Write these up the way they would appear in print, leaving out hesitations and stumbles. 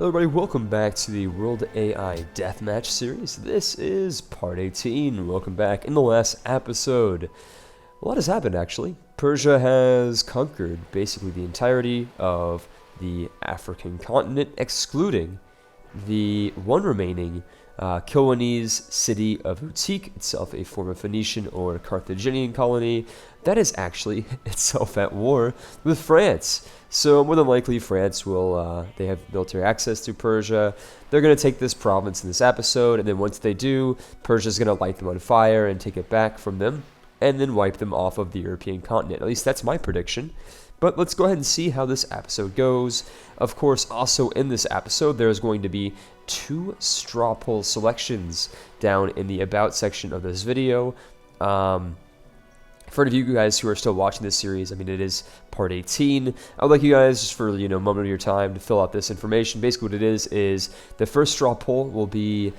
Hello everybody, welcome back to the World AI Deathmatch series. This is part 18. Welcome back. In the last episode, a lot has happened actually. Persia has conquered basically the entirety of the African continent, excluding the one remaining Kilwanese city of Utik, itself a former Phoenician or Carthaginian colony that is actually itself at war with France. So more than likely France will, they have military access to Persia. They're going to take this province in this episode, and then once they do, Persia's going to light them on fire and take it back from them, and then wipe them off of the European continent. At least that's my prediction. But let's go ahead and see how this episode goes. Of course, also in this episode, there's going to be 2 straw poll selections down in the About section of this video. For any of you guys who are still watching this series, I mean, it is part 18. I would like you guys, just for, a moment of your time, to fill out this information. Basically what it is the first straw poll will be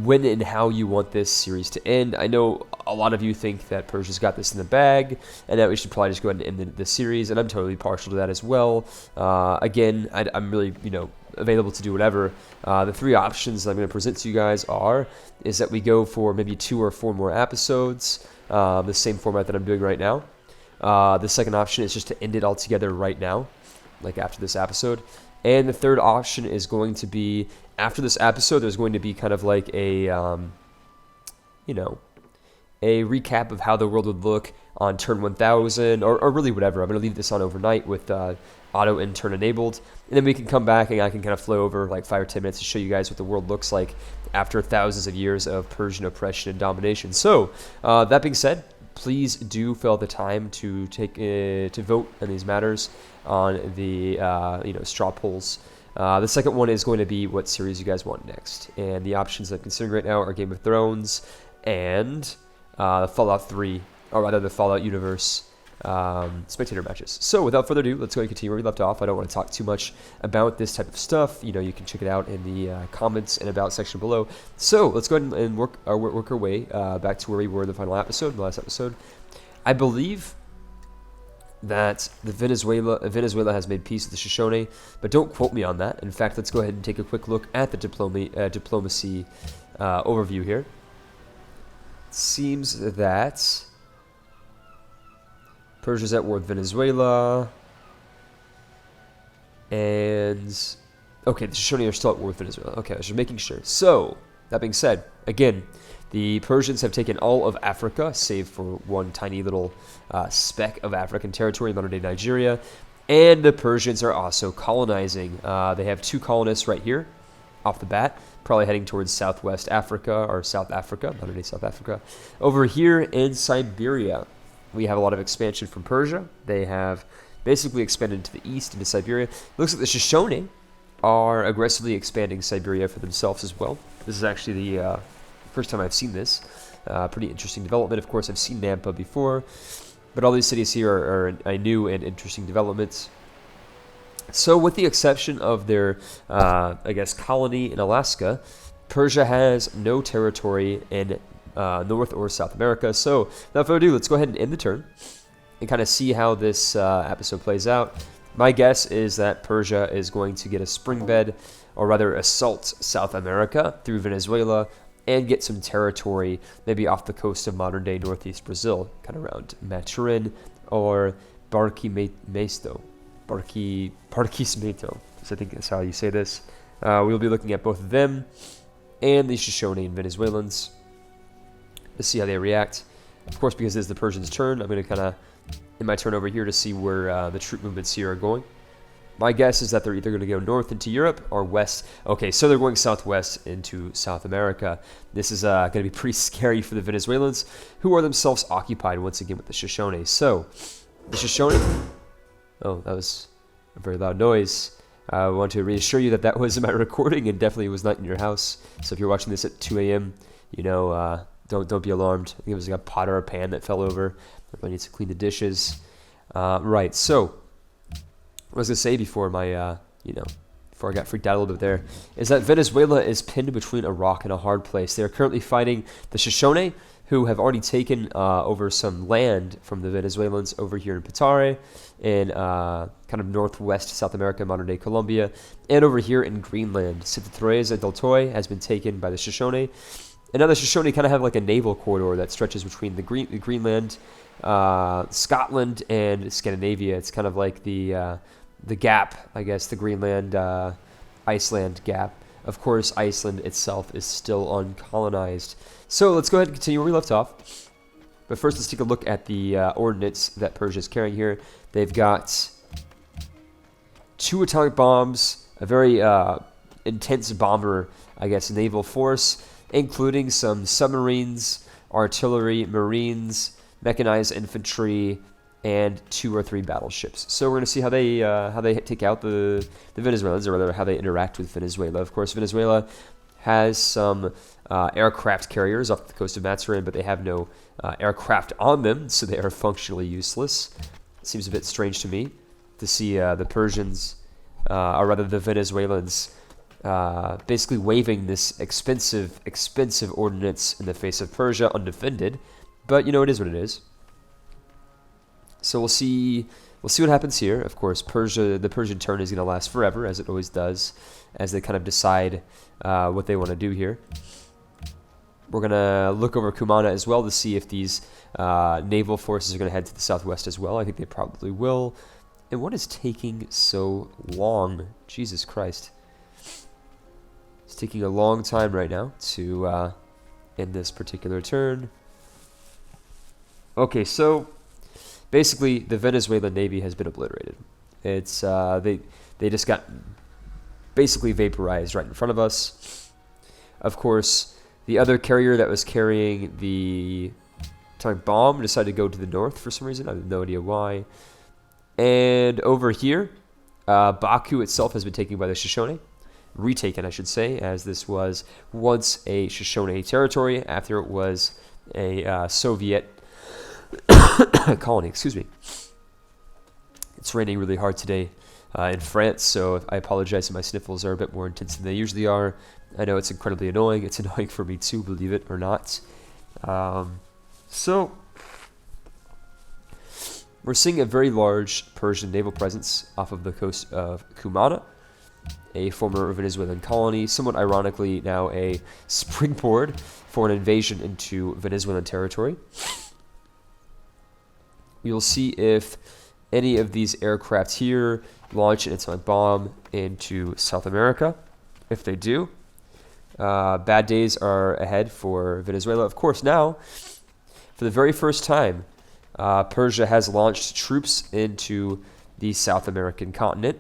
when and how you want this series to end. I know a lot of you think that Persia's got this in the bag, and that we should probably just go ahead and end the series, and I'm totally partial to that as well. Again, I'm really, available to do whatever. The 3 options that I'm going to present to you guys is that we go for maybe 2 or 4 more episodes, the same format that I'm doing right now. The second option is just to end it all together right now, like after this episode. And the third option is going to be, after this episode, there's going to be kind of like a, a recap of how the world would look on turn 1000, or really whatever. I'm going to leave this on overnight with auto and turn enabled, and then we can come back and I can kind of flow over like 5 or 10 minutes to show you guys what the world looks like after thousands of years of Persian oppression and domination. So that being said, please do fill out the time to take to vote on these matters on the straw polls. The second one is going to be what series you guys want next, and the options I'm considering right now are Game of Thrones and Fallout 3, or rather the Fallout universe spectator matches. So without further ado, let's go and continue where we left off. I don't want to talk too much about this type of stuff. You can check it out in the comments and About section below. So let's go ahead and work our way back to where we were in the final episode, the last episode. I believe that Venezuela has made peace with the Shoshone, but don't quote me on that. In fact, let's go ahead and take a quick look at the diplomacy overview here. It seems that Persia's at war with Venezuela, and okay, the Shoshone are still at war with Venezuela. Okay, I was just making sure. So, that being said, again, the Persians have taken all of Africa, save for one tiny little speck of African territory in modern-day Nigeria, and the Persians are also colonizing. They have 2 colonists right here, off the bat, probably heading towards Southwest Africa, or South Africa, modern-day South Africa. Over here in Siberia, we have a lot of expansion from Persia. They have basically expanded to the east into Siberia. It looks like the Shoshone are aggressively expanding Siberia for themselves as well. This is actually the first time I've seen this. Pretty interesting development. Of course, I've seen Nampa before, but all these cities here are a new and interesting development. So with the exception of their, colony in Alaska, Persia has no territory in North or South America. So without further ado, let's go ahead and end the turn and kind of see how this episode plays out. My guess is that Persia is going to get a spring bed, or rather assault South America through Venezuela and get some territory maybe off the coast of modern-day northeast Brazil, kind of around Maturin or Barquisimeto. Barquisimeto, so I think that's how you say this. We'll be looking at both of them and the Shoshone and Venezuelans. Let's see how they react. Of course, because it is the Persians' turn, I'm going to kind of end my turn over here to see where the troop movements here are going. My guess is that they're either going to go north into Europe or west. Okay, so they're going southwest into South America. This is going to be pretty scary for the Venezuelans, who are themselves occupied once again with the Shoshone. So, the Shoshone... Oh, that was a very loud noise. I want to reassure you that was in my recording and definitely was not in your house. So if you're watching this at 2 a.m., don't be alarmed. I think it was like a pot or a pan that fell over. Everybody needs to clean the dishes. Right, so what I was going to say before before I got freaked out a little bit there, is that Venezuela is pinned between a rock and a hard place. They are currently fighting the Shoshone, who have already taken over some land from the Venezuelans over here in Petare, in kind of northwest South America, modern-day Colombia, and over here in Greenland. Santa Teresa del Toy has been taken by the Shoshone. And now the Shoshone kind of have like a naval corridor that stretches between the Greenland, Scotland, and Scandinavia. It's kind of like the gap, I guess, the Greenland, Iceland gap. Of course, Iceland itself is still uncolonized. So let's go ahead and continue where we left off. But first, let's take a look at the ordnance that Persia is carrying here. They've got 2 atomic bombs, a very intense bomber, I guess, naval force, including some submarines, artillery, marines, mechanized infantry, and 2 or 3 battleships. So we're going to see how they take out the Venezuelans, or rather how they interact with Venezuela. Of course, Venezuela has some aircraft carriers off the coast of Matsuran, but they have no aircraft on them, so they are functionally useless. It seems a bit strange to me to see the Persians, or rather the Venezuelans, basically waving this expensive ordnance in the face of Persia undefended. But, you know, it is what it is. So we'll see what happens here. Of course, the Persian turn is going to last forever, as it always does, as they kind of decide what they want to do here. We're going to look over Kumana as well to see if these naval forces are going to head to the southwest as well. I think they probably will. And what is taking so long? Jesus Christ. It's taking a long time right now to end this particular turn. Okay, so basically the Venezuelan Navy has been obliterated. It's they just got basically vaporized right in front of us. Of course, the other carrier that was carrying the atomic bomb decided to go to the north for some reason. I have no idea why. And over here, Baku itself has been taken by the Shoshone. Retaken, I should say, as this was once a Shoshone territory after it was a Soviet colony. Excuse me. It's raining really hard today in France, so I apologize if my sniffles are a bit more intense than they usually are. I know it's incredibly annoying. It's annoying for me too, believe it or not. So we're seeing a very large Persian naval presence off of the coast of Kumana, a former Venezuelan colony, somewhat ironically now a springboard for an invasion into Venezuelan territory. We'll see if any of these aircraft here launch an atomic bomb into South America. If they do, bad days are ahead for Venezuela. Of course, now, for the very first time, Persia has launched troops into the South American continent.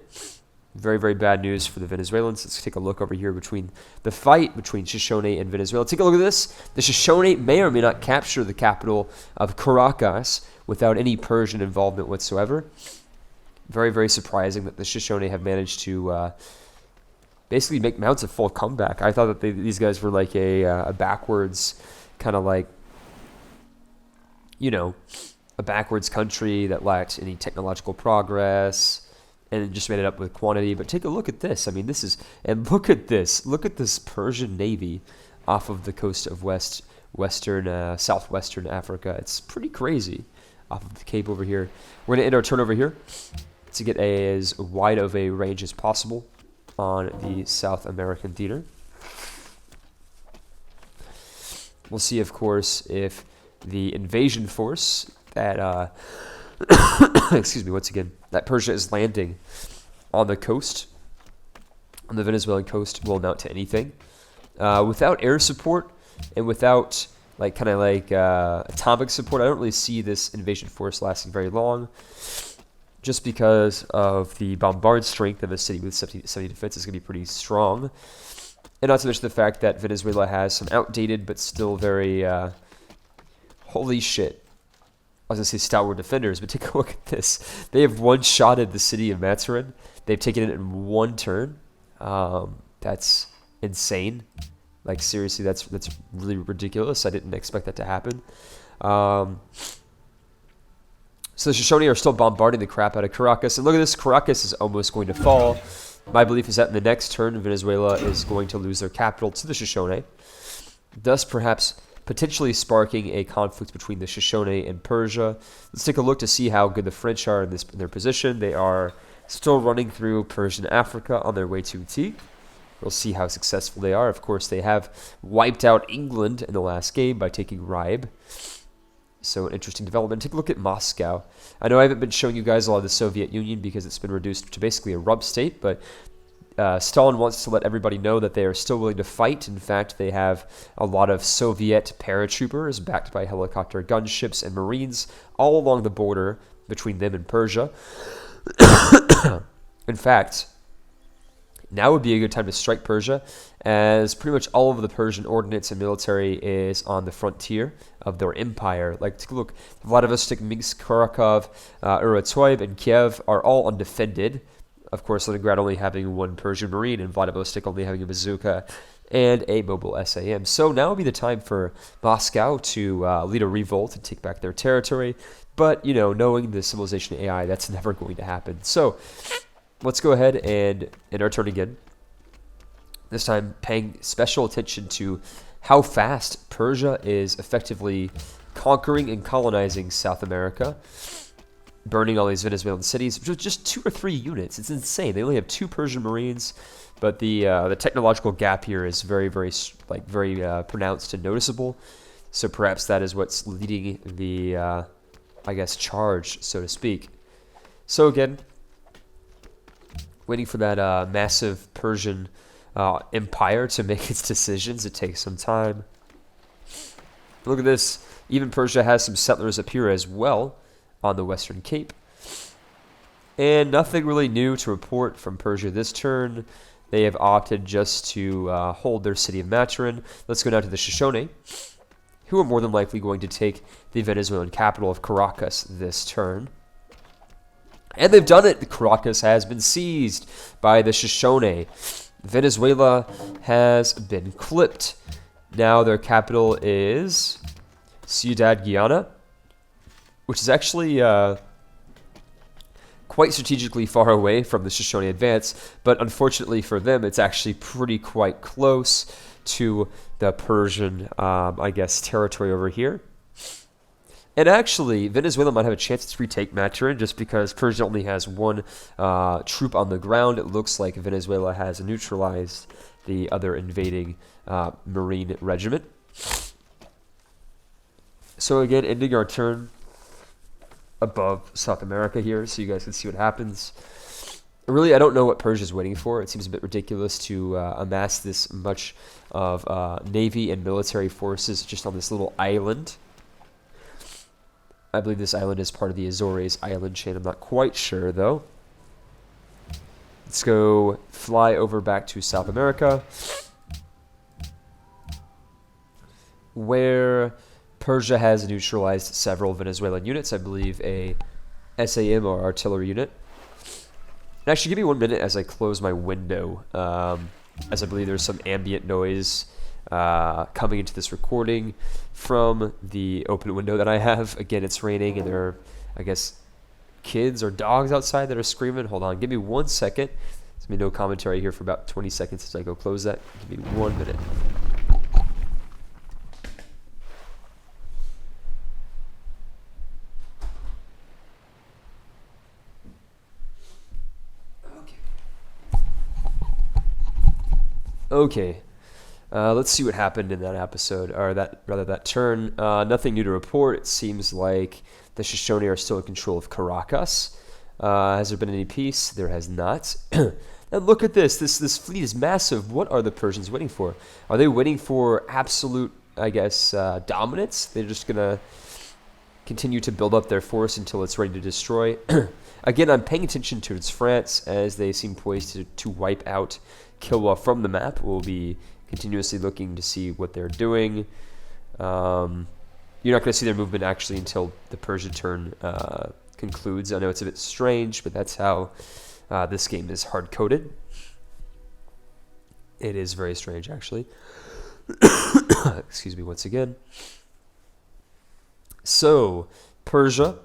Very, very bad news for the Venezuelans. Let's take a look over here between the fight between Shoshone and Venezuela. Take a look at this. The Shoshone may or may not capture the capital of Caracas without any Persian involvement whatsoever. Very, very surprising that the Shoshone have managed to basically mount a full comeback. I thought that these guys were like a backwards, kind of like, you know, a backwards country that lacked any technological progress and just made it up with quantity. But take a look at this. I mean, this is, and look at this. Look at this Persian Navy off of the coast of southwestern Africa. It's pretty crazy off of the Cape over here. We're going to end our turn over here to get as wide of a range as possible on the South American theater. We'll see, of course, if the invasion force that, excuse me, once again, that Persia is landing on the coast, on the Venezuelan coast, will amount to anything. Without air support and without atomic support, I don't really see this invasion force lasting very long, just because of the bombard strength of a city with 70 defense is going to be pretty strong. And not to mention the fact that Venezuela has some outdated but still very, holy shit, I was going to say stalwart defenders, but take a look at this. They have one-shotted the city of Matsuran. They've taken it in one turn. That's insane. Like, seriously, that's really ridiculous. I didn't expect that to happen. So the Shoshone are still bombarding the crap out of Caracas. And look at this. Caracas is almost going to fall. My belief is that in the next turn, Venezuela is going to lose their capital to the Shoshone, thus perhaps potentially sparking a conflict between the Shoshone and Persia. Let's take a look to see how good the French are in their position. They are still running through Persian Africa on their way to Uti. We'll see how successful they are. Of course, they have wiped out England in the last game by taking Ribe. So an interesting development. Take a look at Moscow. I know I haven't been showing you guys a lot of the Soviet Union because it's been reduced to basically a rump state, but Stalin wants to let everybody know that they are still willing to fight. In fact, they have a lot of Soviet paratroopers backed by helicopter gunships and marines all along the border between them and Persia. In fact, now would be a good time to strike Persia, as pretty much all of the Persian ordnance and military is on the frontier of their empire. Like, take a look. Vladivostok, Minsk, Kharkov, Uratoy, and Kiev are all undefended. Of course, Leningrad only having one Persian marine, and Vladivostok only having a bazooka and a mobile SAM. So now would be the time for Moscow to lead a revolt and take back their territory. But, you know, knowing the Civilization AI, that's never going to happen. So let's go ahead and end our turn again. This time paying special attention to how fast Persia is effectively conquering and colonizing South America, burning all these Venezuelan cities, which was just 2 or 3 units. It's insane. They only have 2 Persian marines, but the technological gap here is very pronounced and noticeable. So perhaps that is what's leading the, I guess, charge, so to speak. So again, waiting for that massive Persian empire to make its decisions. It takes some time. Look at this. Even Persia has some settlers up here as well on the Western Cape. And nothing really new to report from Persia this turn. They have opted just to hold their city of Maturin. Let's go now to the Shoshone, who are more than likely going to take the Venezuelan capital of Caracas this turn. And they've done it. Caracas has been seized by the Shoshone. Venezuela has been clipped. Now their capital is Ciudad Guayana, which is actually quite strategically far away from the Shoshone advance, but unfortunately for them, it's actually quite close to the Persian, I guess, territory over here. And actually, Venezuela might have a chance to retake Maturin just because Persia only has 1 troop on the ground. It looks like Venezuela has neutralized the other invading Marine regiment. So again, ending our turn above South America here so you guys can see what happens. Really, I don't know what Persia's waiting for. It seems a bit ridiculous to amass this much of navy and military forces just on this little island. I believe this island is part of the Azores island chain. I'm not quite sure, though. Let's go fly over back to South America, where Persia has neutralized several Venezuelan units. I believe a SAM or artillery unit. And actually, give me 1 minute as I close my window, as I believe there's some ambient noise coming into this recording from the open window that I have. Again, it's raining and there are, I guess, kids or dogs outside that are screaming. Hold on, give me 1 second. There's going to be no commentary here for about 20 seconds as I go close that. Give me 1 minute. Okay. Let's see what happened in that episode, or that turn. Nothing new to report. It seems like the Shoshone are still in control of Caracas. Has there been any peace? There has not. And look at this. This fleet is massive. What are the Persians waiting for? Are they waiting for absolute, I guess, dominance? They're just going to continue to build up their force until it's ready to destroy. Again, I'm paying attention towards France as they seem poised to wipe out Kilwa from the map. We'll be continuously looking to see what they're doing. You're not going to see their movement actually until the Persia turn concludes. I know it's a bit strange, but that's how this game is hard-coded. It is very strange, actually. Excuse me once again. So, Persia.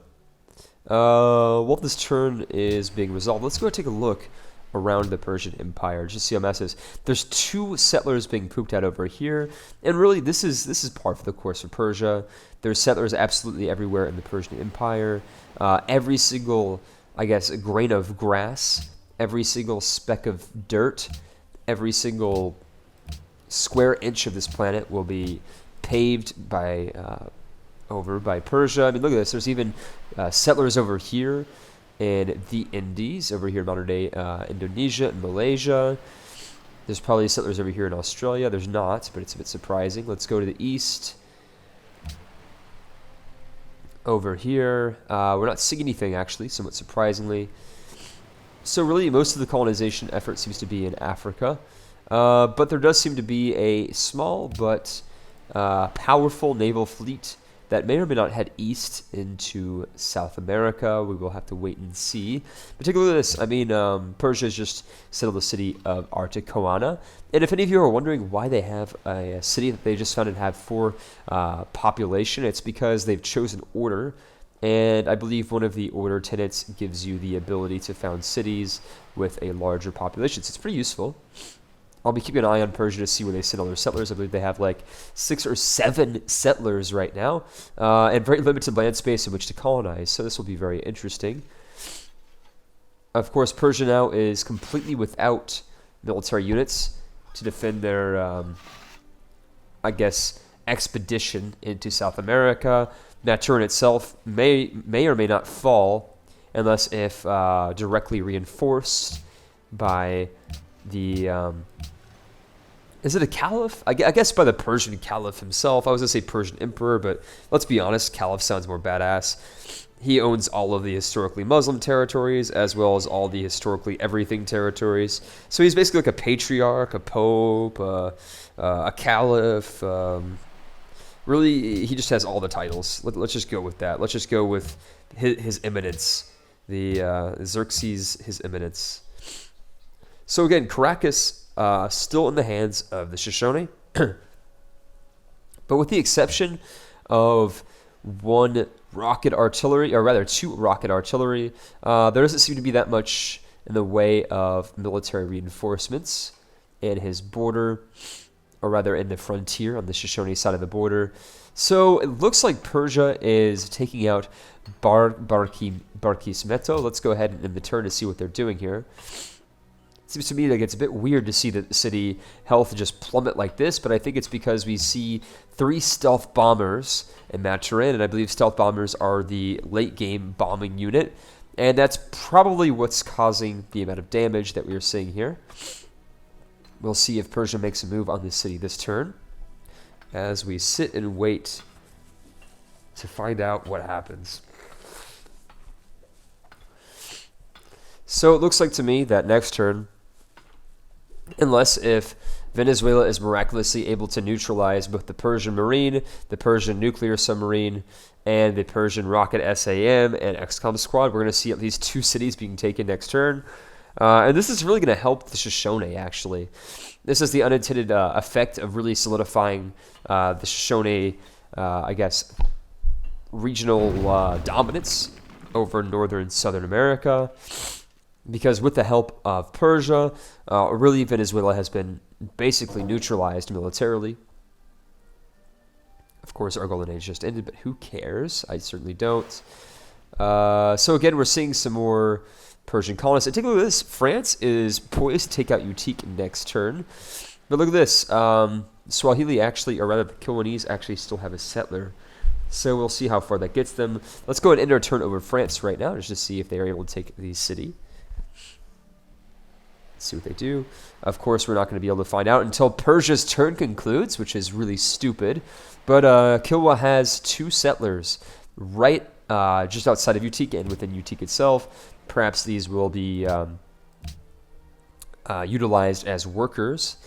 While this turn is being resolved, let's go take a look around the Persian Empire. Just see how massive it is. There's 2 settlers being pooped out over here, and really this is par for the course for Persia. There's settlers absolutely everywhere in the Persian Empire. Every single, I guess, grain of grass, every single speck of dirt, every single square inch of this planet will be paved by over by Persia. I mean, look at this. There's even settlers over here in the Indies, over here in modern-day Indonesia and Malaysia. There's probably settlers over here in Australia. There's not, but it's a bit surprising. Let's go to the east. Over here, we're not seeing anything, actually, somewhat surprisingly. So really, most of the colonization effort seems to be in Africa. But there does seem to be a small but powerful naval fleet that may or may not head east into South America. We will have to wait and see. But take a look at this. I mean, Persia has just settled the city of Artacoana. And if any of you are wondering why they have a city that they just found and have 4 population, it's because they've chosen order. And I believe one of the order tenets gives you the ability to found cities with a larger population. So it's pretty useful. I'll be keeping an eye on Persia to see where they send all their settlers. I believe they have like 6 or 7 settlers right now, and very limited land space in which to colonize. So this will be very interesting. Of course, Persia now is completely without military units to defend their, I guess, expedition into South America. That turn itself may or may not fall unless if directly reinforced by the is it a caliph? I guess by the Persian caliph himself. I was going to say Persian emperor, but let's be honest, caliph sounds more badass. He owns all of the historically Muslim territories as well as all the historically everything territories. So he's basically like a patriarch, a pope, a caliph. Really, he just has all the titles. Let's just go with that. Let's just go with his eminence, the Xerxes, his eminence. So again, Caracas still in the hands of the Shoshone, but with the exception of 1 rocket artillery, or rather 2 rocket artillery, there doesn't seem to be that much in the way of military reinforcements in his border, or rather in the frontier on the Shoshone side of the border. So it looks like Persia is taking out Barquisimeto. Let's go ahead and end the turn to see what they're doing here. It seems to me like it's a bit weird to see the city health just plummet like this, but I think it's because we see 3 stealth bombers in Maturin, and I believe stealth bombers are the late game bombing unit, and that's probably what's causing the amount of damage that we are seeing here. We'll see if Persia makes a move on this city this turn as we sit and wait to find out what happens. So it looks like to me that next turn, unless if Venezuela is miraculously able to neutralize both the Persian Marine, the Persian nuclear submarine, and the Persian rocket SAM and XCOM squad, we're going to see at least 2 cities being taken next turn. And this is really going to help the Shoshone, actually. This is the unintended effect of really solidifying the Shoshone, I guess, regional dominance over northern Southern America. Because with the help of Persia, really Venezuela has been basically neutralized militarily. Of course, our golden age just ended, but who cares? I certainly don't. So again, we're seeing some more Persian colonists. And take a look at this. France is poised to take out Utique next turn. But look at this. Swahili actually, or rather the Kiwanese actually still have a settler. So we'll see how far that gets them. Let's go ahead and end our turn over France right now just to see if they are able to take the city. See what they do. Of course, we're not going to be able to find out until Persia's turn concludes, which is really stupid. But Kilwa has 2 settlers right just outside of Utique and within Utique itself. Perhaps these will be utilized as workers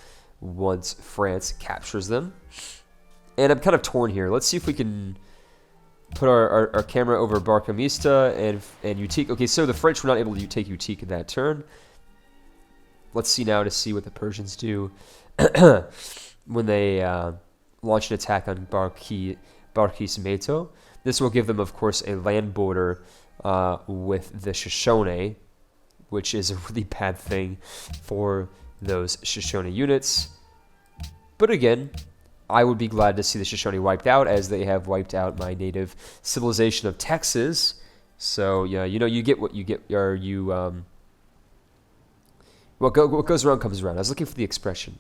once France captures them. And I'm kind of torn here. Let's see if we can put our camera over Barkamista and Utique. Okay, so the French were not able to take Utique in that turn. Let's see now to see what the Persians do when they launch an attack on Barquisimeto. This will give them, of course, a land border with the Shoshone. which is a really bad thing for those Shoshone units. But again, I would be glad to see the Shoshone wiped out, as they have wiped out my native civilization of Texas. So yeah, you know, you get what you get, or you what goes around comes around. I was looking for the expression,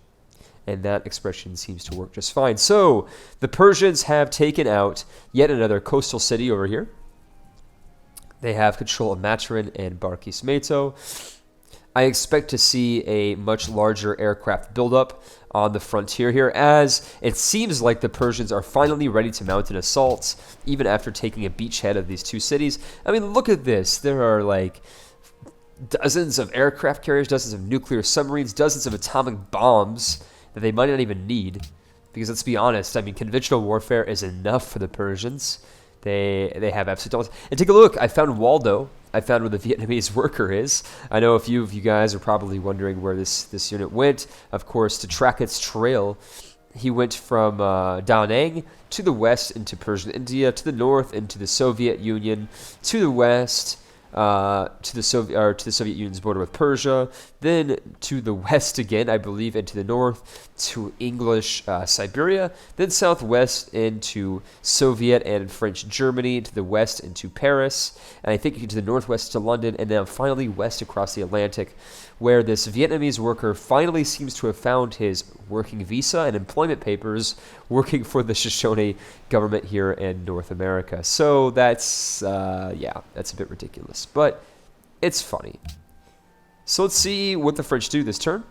and that expression seems to work just fine. So the Persians have taken out yet another coastal city over here. They have control of Maturin and Barquisimeto. I expect to see a much larger aircraft buildup on the frontier here, as it seems like the Persians are finally ready to mount an assault, even after taking a beachhead of these two cities. I mean, look at this. There are like dozens of aircraft carriers, dozens of nuclear submarines, dozens of atomic bombs that they might not even need. Because let's be honest, I mean, conventional warfare is enough for the Persians. They have absolute dominance. And take a look. I found Waldo. I found where the Vietnamese worker is. I know a few of you guys are probably wondering where this unit went. Of course, to track its trail, he went from Da Nang to the west into Persian India, to the north into the Soviet Union, to the west to the Soviet Union's border with Persia, then to the west again, I believe, and to the north to English Siberia, then southwest into Soviet and French Germany, to the west into Paris, and I think to the northwest to London, and then finally west across the Atlantic, where this Vietnamese worker finally seems to have found his working visa and employment papers working for the Shoshone government here in North America. So that's, yeah, that's a bit ridiculous, but it's funny. So let's see what the French do this turn.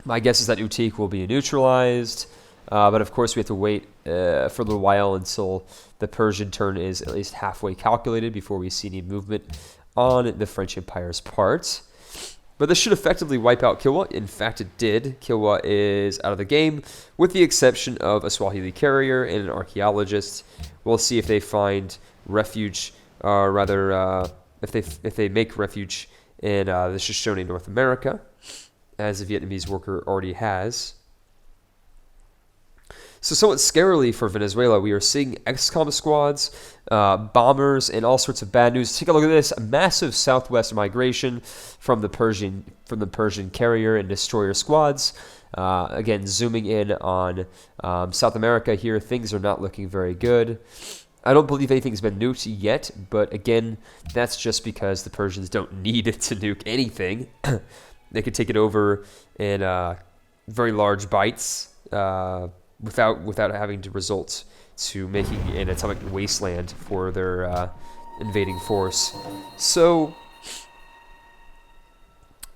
My guess is that Utique will be neutralized, but of course we have to wait for a little while until the Persian turn is at least halfway calculated before we see any movement on the French Empire's part. But this should effectively wipe out Kilwa. In fact, it did. Kilwa is out of the game, with the exception of a Swahili carrier and an archaeologist. We'll see if they find refuge, or rather, if they make refuge in the Shoshone North America, as the Vietnamese worker already has. So somewhat scarily for Venezuela, we are seeing XCOM squads, bombers, and all sorts of bad news. Take a look at this: a massive southwest migration from the Persian carrier and destroyer squads. Again, zooming in on South America here, things are not looking very good. I don't believe anything's been nuked yet, but again, that's just because the Persians don't need to nuke anything. They could take it over in very large bites. Without having to result to making an atomic wasteland for their invading force. So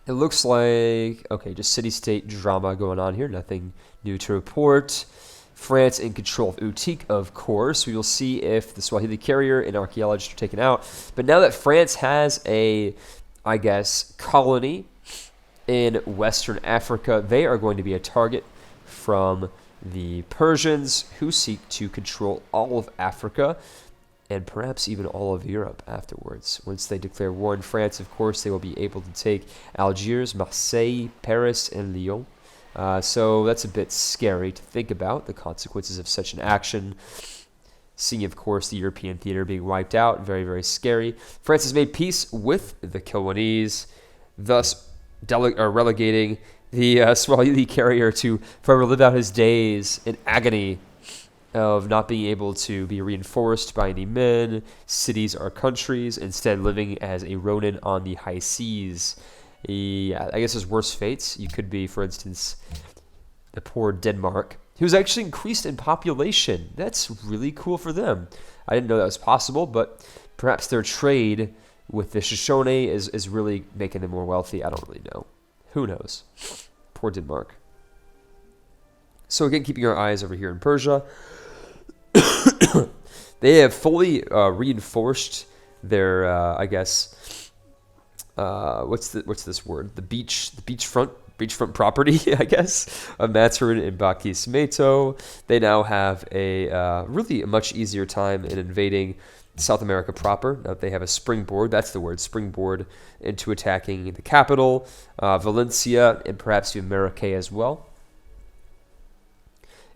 it looks like, okay, just city-state drama going on here. Nothing new to report. France in control of Utique, of course. We will see if the Swahili carrier and archaeologists are taken out. But now that France has a, I guess, colony in Western Africa, they are going to be a target from the Persians, who seek to control all of Africa and perhaps even all of Europe afterwards. Once they declare war in France, of course, they will be able to take Algiers, Marseille, Paris, and Lyon. So that's a bit scary to think about, the consequences of such an action. Seeing, of course, the European theater being wiped out, very, very scary. France has made peace with the Kilwanese, thus relegating the Swahili carrier to forever live out his days in agony of not being able to be reinforced by any men, cities, or countries, instead living as a Ronin on the high seas. Yeah, I guess his worst fates, you could be, for instance, the poor Denmark, who's actually increased in population. That's really cool for them. I didn't know that was possible, but perhaps their trade with the Shoshone is really making them more wealthy. I don't really know. Who knows? Poor Denmark. So again, keeping our eyes over here in Persia, they have fully reinforced their, I guess, what's this word? The beachfront property, I guess, of Maturin and Barquisimeto. They now have a really much easier time in invading South America proper. Now they have a springboard, that's the word, springboard, into attacking the capital, Valencia, and perhaps even Maracay as well.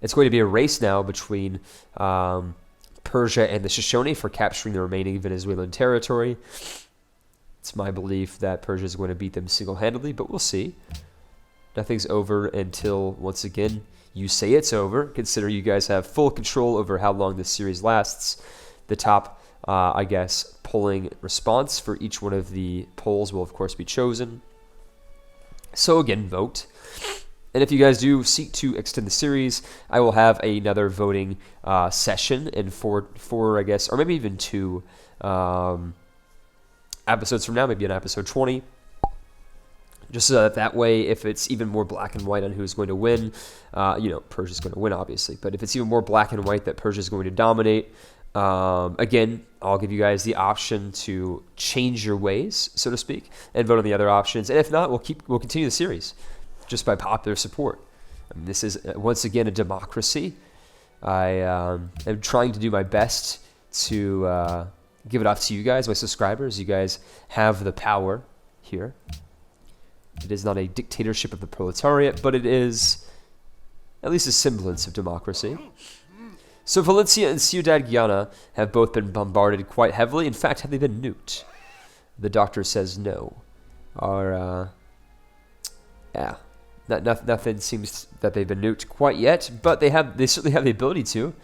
It's going to be a race now between Persia and the Shoshone for capturing the remaining Venezuelan territory. It's my belief that Persia is going to beat them single-handedly, but we'll see. Nothing's over until, once again, you say it's over. Consider you guys have full control over how long this series lasts. The top, I guess, polling response for each one of the polls will, of course, be chosen. So, again, vote. And if you guys do seek to extend the series, I will have another voting session in four, I guess, or maybe even 2 episodes from now, maybe in episode 20. Just that way, if it's even more black and white on who's going to win, Persia's going to win, obviously. But if it's even more black and white that Persia's going to dominate, again, I'll give you guys the option to change your ways, so to speak, and vote on the other options. And if not, we'll continue the series just by popular support. I mean, this is, once again, a democracy. I am trying to do my best to give it off to you guys, my subscribers. You guys have the power here. It is not a dictatorship of the proletariat, but it is at least a semblance of democracy. So Valencia and Ciudad Guiana have both been bombarded quite heavily. In fact, have they been nuked? The doctor says no. Nothing seems that they've been nuked quite yet, but they certainly have the ability to.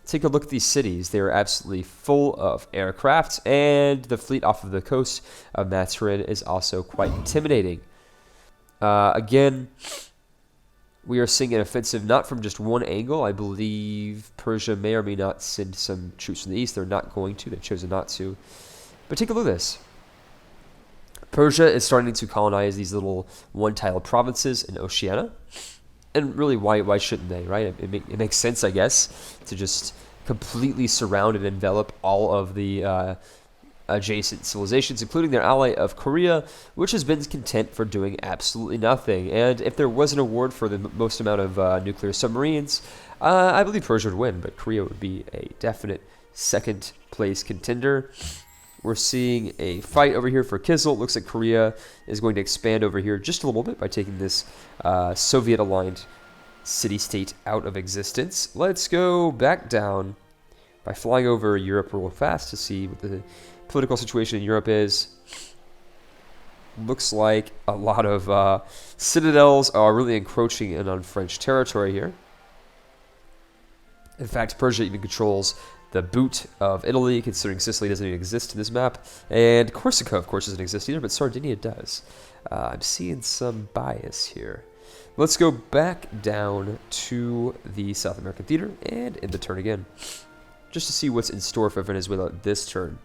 Take a look at these cities. They are absolutely full of aircraft, and the fleet off of the coast of Maturin is also quite intimidating. Again, we are seeing an offensive not from just one angle. I believe Persia may or may not send some troops from the east. They're not going to. They've chosen not to. But take a look at this. Persia is starting to colonize these little one-tile provinces in Oceania. And really, why shouldn't they, right? It makes sense, I guess, to just completely surround and envelop all of the adjacent civilizations, including their ally of Korea, which has been content for doing absolutely nothing. And if there was an award for the most amount of nuclear submarines, I believe Persia would win, but Korea would be a definite second-place contender. We're seeing a fight over here for Kizil. It looks like Korea is going to expand over here just a little bit by taking this Soviet-aligned city-state out of existence. Let's go back down by flying over Europe real fast to see what the political situation in Europe is. Looks like a lot of citadels are really encroaching in on French territory here. In fact, Persia even controls the boot of Italy, considering Sicily doesn't even exist in this map. And Corsica, of course, doesn't exist either, but Sardinia does. I'm seeing some bias here. Let's go back down to the South American theater and end the turn again, just to see what's in store for Venezuela this turn.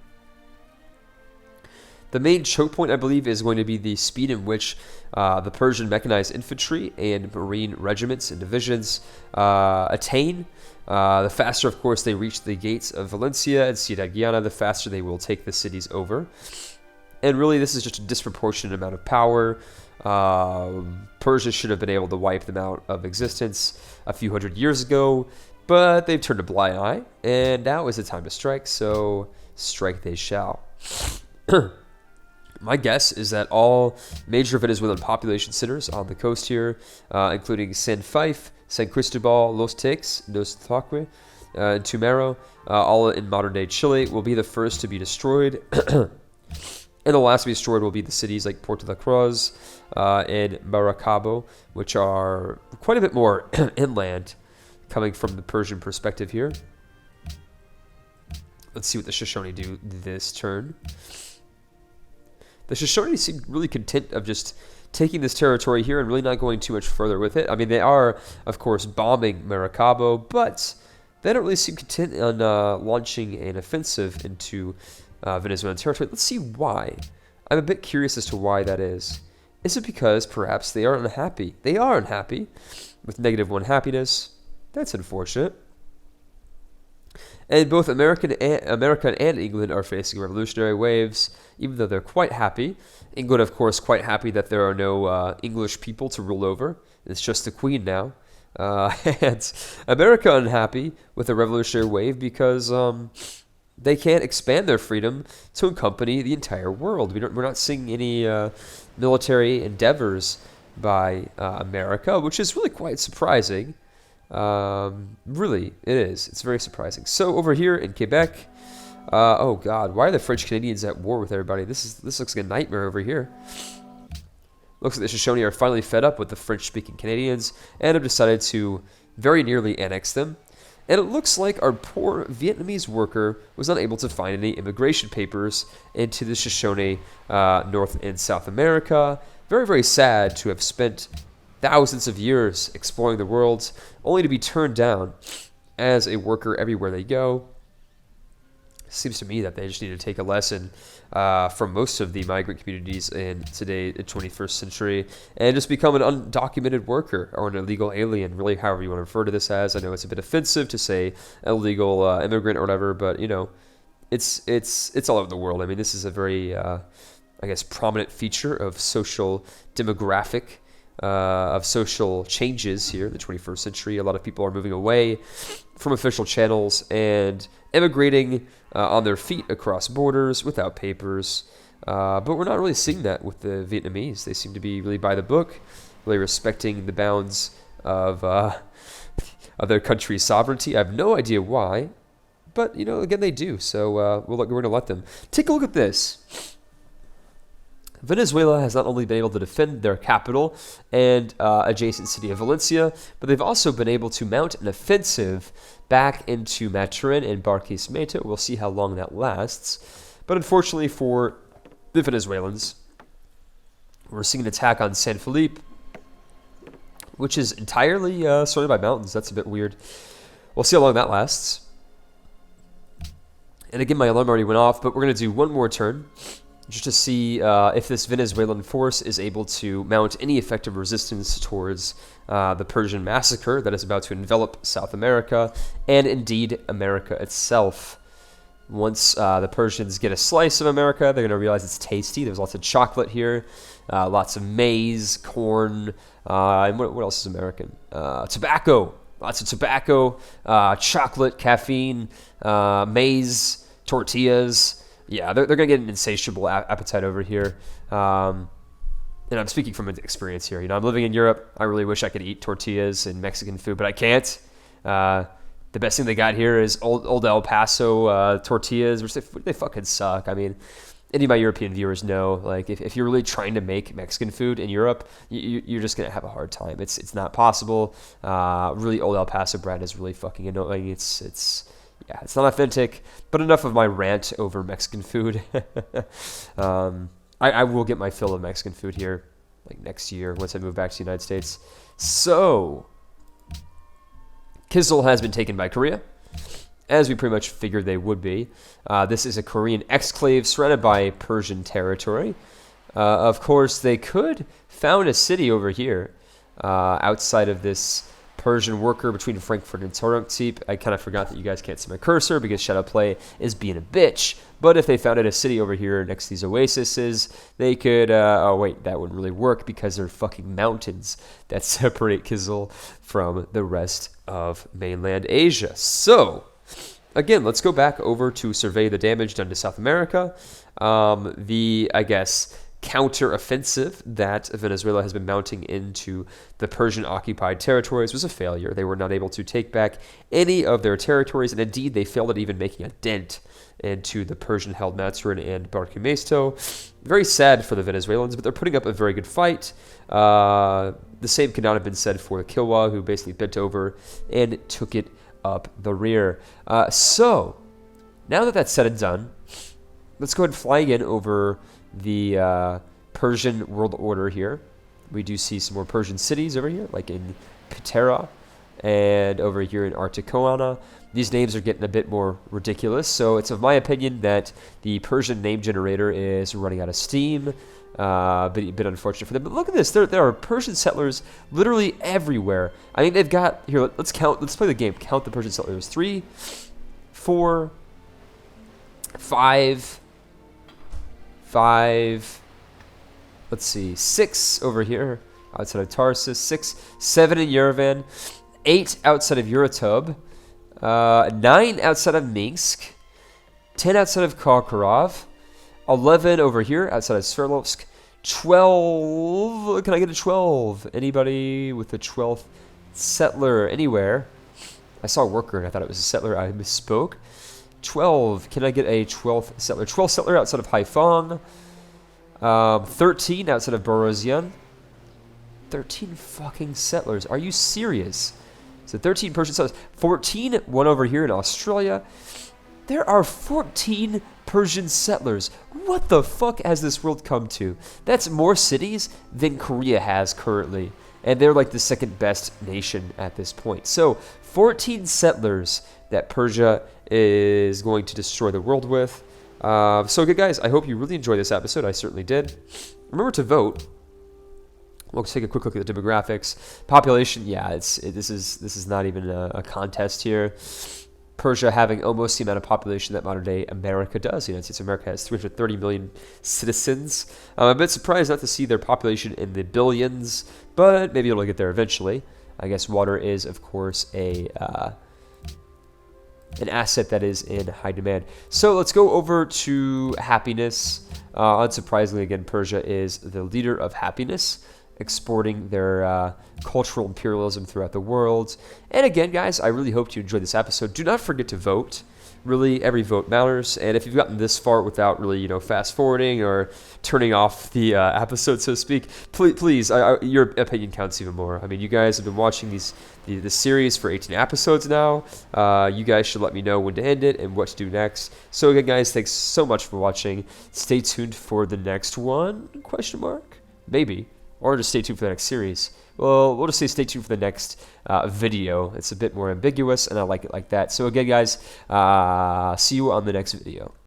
The main choke point, I believe, is going to be the speed in which the Persian mechanized infantry and marine regiments and divisions attain. The faster, of course, they reach the gates of Valencia and Ciudad Guiana, the faster they will take the cities over. And really, this is just a disproportionate amount of power. Persia should have been able to wipe them out of existence a few hundred years ago, but they've turned a blind eye, and now is the time to strike, so strike they shall. My guess is that all major Venezuelan population centers on the coast here, including San Fife, San Cristobal, Los Teques, Dos Taqui, and Tumero, all in modern-day Chile, will be the first to be destroyed. And the last to be destroyed will be the cities like Puerto La Cruz and Maracaibo, which are quite a bit more inland, coming from the Persian perspective here. Let's see what the Shoshone do this turn. The Shoshone seem really content of just taking this territory here and really not going too much further with it. I mean, they are, of course, bombing Maracaibo, but they don't really seem content on launching an offensive into Venezuelan territory. Let's see why. I'm a bit curious as to why that is. Is it because perhaps they are unhappy? They are unhappy with -1 happiness. That's unfortunate. And both America and England are facing revolutionary waves, even though they're quite happy. England, of course, quite happy that there are no English people to rule over. It's just the Queen now. And America unhappy with the revolutionary wave because they can't expand their freedom to accompany the entire world. We're not seeing any military endeavors by America, which is really quite surprising. Really, it is. It's very surprising. So over here in Quebec, Oh God, why are the French Canadians at war with everybody? This looks like a nightmare over here. Looks like the Shoshone are finally fed up with the French-speaking Canadians and have decided to very nearly annex them. And it looks like our poor Vietnamese worker was unable to find any immigration papers into the Shoshone, North and South America. Very, very sad to have spent thousands of years exploring the world, only to be turned down as a worker everywhere they go. Seems to me that they just need to take a lesson from most of the migrant communities in today, the 21st century, and just become an undocumented worker or an illegal alien, really, however you want to refer to this as. I know it's a bit offensive to say illegal immigrant or whatever, but, you know, it's all over the world. I mean, this is a very, I guess, prominent feature of social demographic, of social changes here in the 21st century. A lot of people are moving away from official channels and immigrating on their feet across borders without papers. But we're not really seeing that with the Vietnamese. They seem to be really by the book, really respecting the bounds of their country's sovereignty. I have no idea why, but, you know, again, they do. So we're going to let them. Take a look at this. Venezuela has not only been able to defend their capital and adjacent city of Valencia, but they've also been able to mount an offensive back into Maturin and Barquisimeto. We'll see how long that lasts. But unfortunately for the Venezuelans, we're seeing an attack on San Felipe, which is entirely surrounded by mountains. That's a bit weird. We'll see how long that lasts. And again, my alarm already went off, but we're going to do one more turn just to see if this Venezuelan force is able to mount any effective resistance towards the Persian massacre that is about to envelop South America and indeed America itself. Once the Persians get a slice of America, they're going to realize it's tasty. There's lots of chocolate here, lots of maize, corn, and what else is American? Tobacco. Lots of tobacco, chocolate, caffeine, maize, tortillas. Yeah, they're going to get an insatiable appetite over here. And I'm speaking from experience here. You know, I'm living in Europe. I really wish I could eat tortillas and Mexican food, but I can't. The best thing they got here is old El Paso tortillas, which they fucking suck. I mean, any of my European viewers know, like, if you're really trying to make Mexican food in Europe, you're just going to have a hard time. It's not possible. Really old El Paso bread is really fucking annoying. Yeah, it's not authentic, but enough of my rant over Mexican food. I will get my fill of Mexican food here, like, next year once I move back to the United States. So, Kyzyl has been taken by Korea, as we pretty much figured they would be. This is a Korean exclave surrounded by Persian territory. Of course, they could found a city over here outside of this Persian worker between Frankfurt and Torunktip. I kind of forgot that you guys can't see my cursor because Shadow Play is being a bitch. But if they founded a city over here next to these oases, they could... oh, wait, that wouldn't really work because they're fucking mountains that separate Kyzyl from the rest of mainland Asia. So, again, let's go back over to survey the damage done to South America. I guess, counter-offensive that Venezuela has been mounting into the Persian-occupied territories was a failure. They were not able to take back any of their territories, and indeed they failed at even making a dent into the Persian-held Maturin and Barquisimeto. Very sad for the Venezuelans, but they're putting up a very good fight. The same could not have been said for the Kilwa, who basically bent over and took it up the rear. So, now that that's said and done, let's go ahead and fly again over the Persian world order here. We do see some more Persian cities over here, like in Patera and over here in Articoana. These names are getting a bit more ridiculous, so it's of my opinion that the Persian name generator is running out of steam. But a bit unfortunate for them. But look at this. There are Persian settlers literally everywhere. I mean, they've got... Here, let's count. Let's play the game. Count the Persian settlers. 3, 4, 5... let's see, 6 over here outside of Tarsus, 6, 7 in Yerevan, 8 outside of Yuratub, 9 outside of Minsk, 10 outside of Kharkov, 11 over here outside of Sverdlovsk, 12, can I get a 12? Anybody with a 12th settler anywhere? I saw a worker and I thought it was a settler. I misspoke. 12. Can I get a 12th settler? 12th settler outside of Haiphong. 13 outside of Borozian. 13 fucking settlers. Are you serious? So 13 Persian settlers. 14, one over here in Australia. There are 14 Persian settlers. What the fuck has this world come to? That's more cities than Korea has currently. And they're like the second best nation at this point. So 14 settlers that Persia is going to destroy the world with. So good guys, I hope you really enjoyed this episode. I certainly did. Remember to vote. We'll take a quick look at the demographics. Population, yeah, this is not even a contest here. Persia having almost the amount of population that modern day America does. The United States of America has 330 million citizens. I'm a bit surprised not to see their population in the billions, but maybe it'll get there eventually. I guess water is, of course, an asset that is in high demand. So let's go over to happiness. Unsurprisingly, again, Persia is the leader of happiness, exporting their cultural imperialism throughout the world. And again, guys, I really hope you enjoyed this episode. Do not forget to vote. Really, every vote matters. And if you've gotten this far without really, fast forwarding or turning off the episode, so to speak, please, your opinion counts even more. I mean, you guys have been watching the series for 18 episodes now. You guys should let me know when to end it and what to do next. So again, guys, thanks so much for watching. Stay tuned for the next one? Question mark? Maybe. Or just stay tuned for the next series. Well, we'll just say stay tuned for the next video. It's a bit more ambiguous, and I like it like that. So again, guys, see you on the next video.